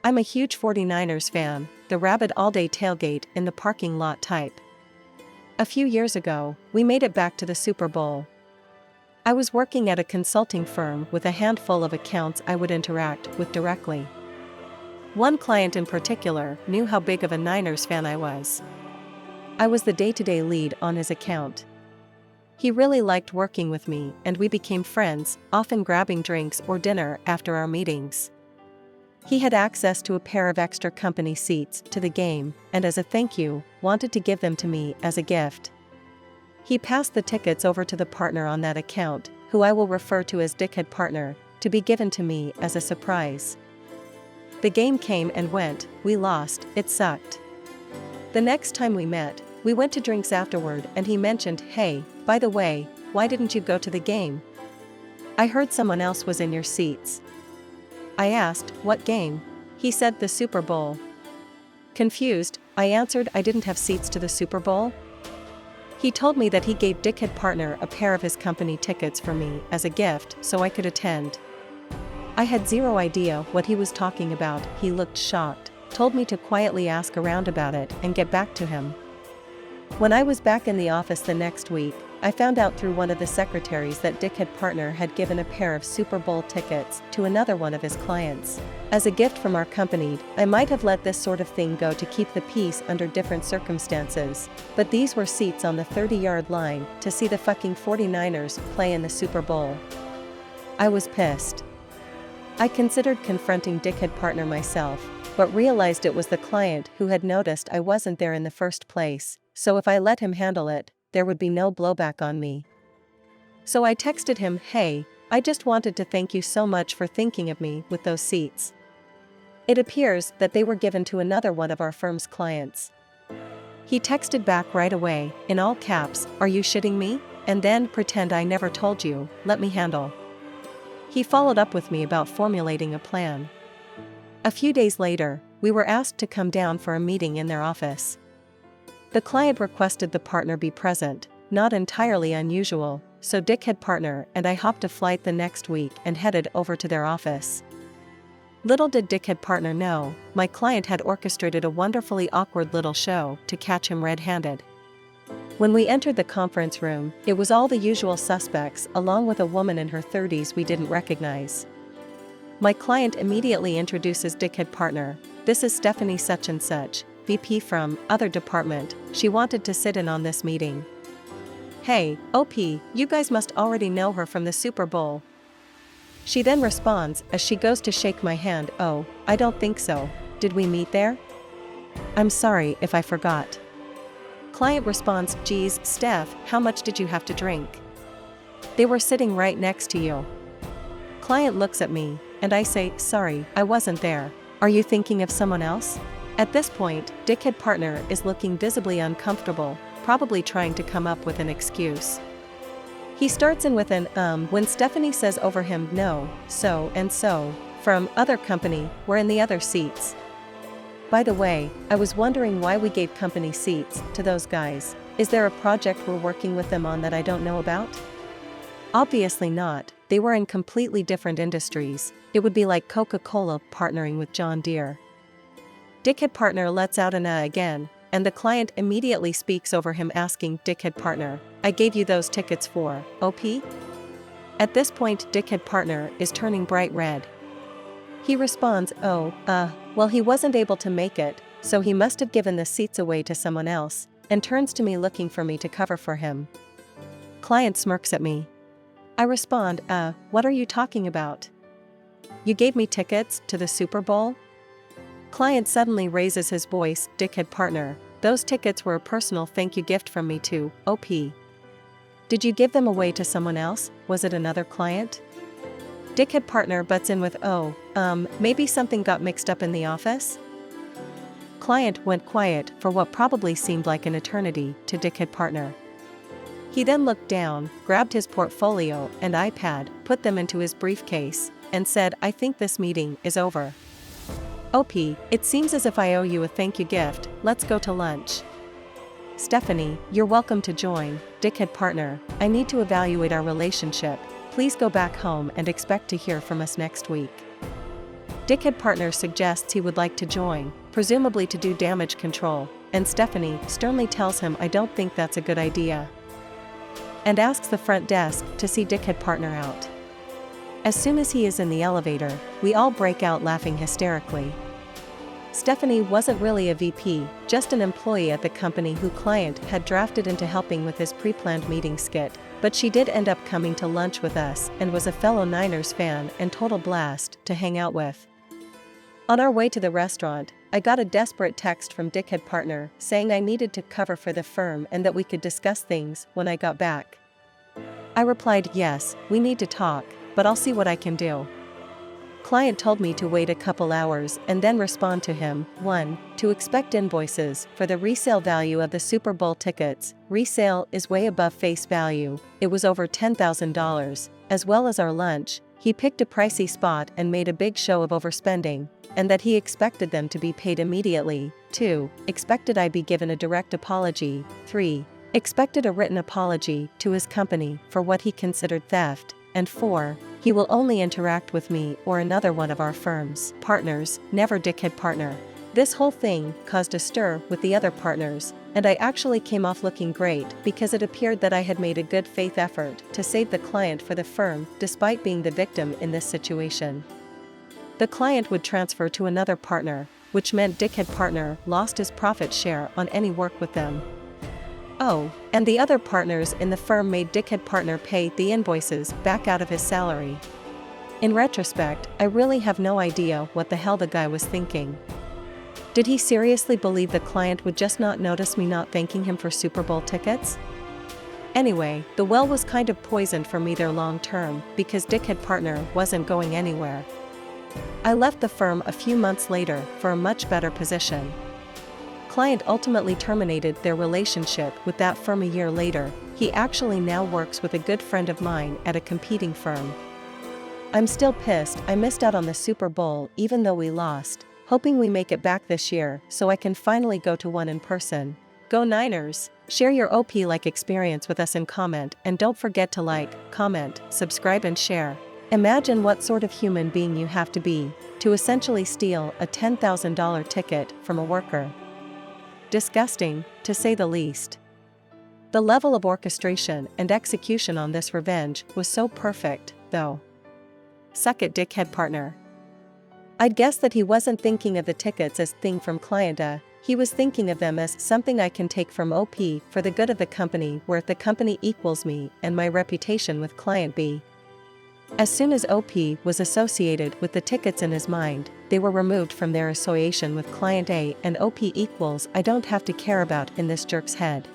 I'm a huge 49ers fan, the rabid all-day tailgate in the parking lot type. A few years ago, we made it back to the Super Bowl. I was working at a consulting firm with a handful of accounts I would interact with directly. One client in particular knew how big of a Niners fan I was. I was the day-to-day lead on his account. He really liked working with me, and we became friends, often grabbing drinks or dinner after our meetings. He had access to a pair of extra company seats to the game, and as a thank you, wanted to give them to me as a gift. He passed the tickets over to the partner on that account, who I will refer to as Dickhead Partner, to be given to me as a surprise. The game came and went, we lost, it sucked. The next time we met, we went to drinks afterward and he mentioned, "Hey, by the way, why didn't you go to the game? I heard someone else was in your seats." I asked, "What game?" He said, "The Super Bowl." Confused, I answered I didn't have seats to the Super Bowl. He told me that he gave Dickhead Partner a pair of his company tickets for me as a gift so I could attend. I had zero idea what he was talking about. He looked shocked, told me to quietly ask around about it and get back to him. When I was back in the office the next week, I found out through one of the secretaries that Dickhead Partner had given a pair of Super Bowl tickets to another one of his clients. As a gift from our company, I might have let this sort of thing go to keep the peace under different circumstances, but these were seats on the 30-yard line to see the fucking 49ers play in the Super Bowl. I was pissed. I considered confronting Dickhead Partner myself, but realized it was the client who had noticed I wasn't there in the first place, so if I let him handle it, there would be no blowback on me. So I texted him, "Hey, I just wanted to thank you so much for thinking of me with those seats. It appears that they were given to another one of our firm's clients." He texted back right away, in all caps, "Are you shitting me? And then pretend I never told you, let me handle." He followed up with me about formulating a plan. A few days later, we were asked to come down for a meeting in their office. The client requested the partner be present, not entirely unusual, so Dickhead Partner and I hopped a flight the next week and headed over to their office. Little did Dickhead Partner know, my client had orchestrated a wonderfully awkward little show to catch him red-handed. When we entered the conference room, it was all the usual suspects along with a woman in her 30s we didn't recognize. My client immediately introduces Dickhead Partner, "This is Stephanie such and such, VP from other department, she wanted to sit in on this meeting." "Hey, OP, you guys must already know her from the Super Bowl." She then responds as she goes to shake my hand, "Oh, I don't think so, did we meet there? I'm sorry if I forgot." Client responds, "Geez, Steph, how much did you have to drink? They were sitting right next to you." Client looks at me, and I say, "Sorry, I wasn't there. Are you thinking of someone else?" At this point, Dickhead Partner is looking visibly uncomfortable, probably trying to come up with an excuse. He starts in with an when Stephanie says over him, "No, so and so, from other company, we're in the other seats. By the way, I was wondering why we gave company seats to those guys. Is there a project we're working with them on that I don't know about?" Obviously not, they were in completely different industries. It would be like Coca-Cola partnering with John Deere. Dickhead Partner lets out an again, and the client immediately speaks over him asking Dickhead Partner, "I gave you those tickets for OP?" At this point Dickhead Partner is turning bright red. He responds, "Oh, well he wasn't able to make it, so he must have given the seats away to someone else," and turns to me looking for me to cover for him. Client smirks at me. I respond, "What are you talking about? You gave me tickets to the Super Bowl?" Client suddenly raises his voice, "Dickhead Partner, those tickets were a personal thank you gift from me to OP. Did you give them away to someone else? Was it another client?" Dickhead Partner butts in with, maybe something got mixed up in the office?" Client went quiet for what probably seemed like an eternity to Dickhead Partner. He then looked down, grabbed his portfolio and iPad, put them into his briefcase, and said, "I think this meeting is over. OP, it seems as if I owe you a thank you gift, let's go to lunch." "Stephanie, you're welcome to join, Dickhead Partner, I need to evaluate our relationship, please go back home and expect to hear from us next week." Dickhead partner suggests he would like to join, presumably to do damage control, and Stephanie sternly tells him I don't think that's a good idea, and asks the front desk to see Dickhead partner out. As soon as he is in the elevator, we all break out laughing hysterically. Stephanie wasn't really a VP, just an employee at the company who client had drafted into helping with his pre-planned meeting skit, but she did end up coming to lunch with us and was a fellow Niners fan and total blast to hang out with. On our way to the restaurant, I got a desperate text from Dickhead partner saying I needed to cover for the firm and that we could discuss things when I got back. I replied, yes, we need to talk, but I'll see what I can do. Client told me to wait a couple hours and then respond to him. 1. To expect invoices for the resale value of the Super Bowl tickets. Resale is way above face value, it was over $10,000, as well as our lunch. He picked a pricey spot and made a big show of overspending, and that he expected them to be paid immediately. 2. Expected I be given a direct apology. 3. Expected a written apology to his company for what he considered theft. And 4. He will only interact with me or another one of our firm's partners, never Dickhead partner. This whole thing caused a stir with the other partners, and I actually came off looking great because it appeared that I had made a good faith effort to save the client for the firm despite being the victim in this situation. The client would transfer to another partner, which meant Dickhead partner lost his profit share on any work with them. Oh, and the other partners in the firm made Dickhead partner pay the invoices back out of his salary. In retrospect, I really have no idea what the hell the guy was thinking. Did he seriously believe the client would just not notice me not thanking him for Super Bowl tickets? Anyway, the well was kind of poisoned for me there long term because Dickhead partner wasn't going anywhere. I left the firm a few months later for a much better position. Client ultimately terminated their relationship with that firm a year later. He actually now works with a good friend of mine at a competing firm. I'm still pissed I missed out on the Super Bowl even though we lost, hoping we make it back this year so I can finally go to one in person. Go Niners! Share your OP-like experience with us in comment and don't forget to like, comment, subscribe and share. Imagine what sort of human being you have to be to essentially steal a $10,000 ticket from a worker. Disgusting, to say the least. The level of orchestration and execution on this revenge was so perfect, though. Suck it, Dickhead partner. I'd guess that he wasn't thinking of the tickets as thing from client A, he was thinking of them as something I can take from OP for the good of the company where the company equals me and my reputation with client B. As soon as OP was associated with the tickets in his mind, they were removed from their association with client A and OP equals I don't have to care about in this jerk's head.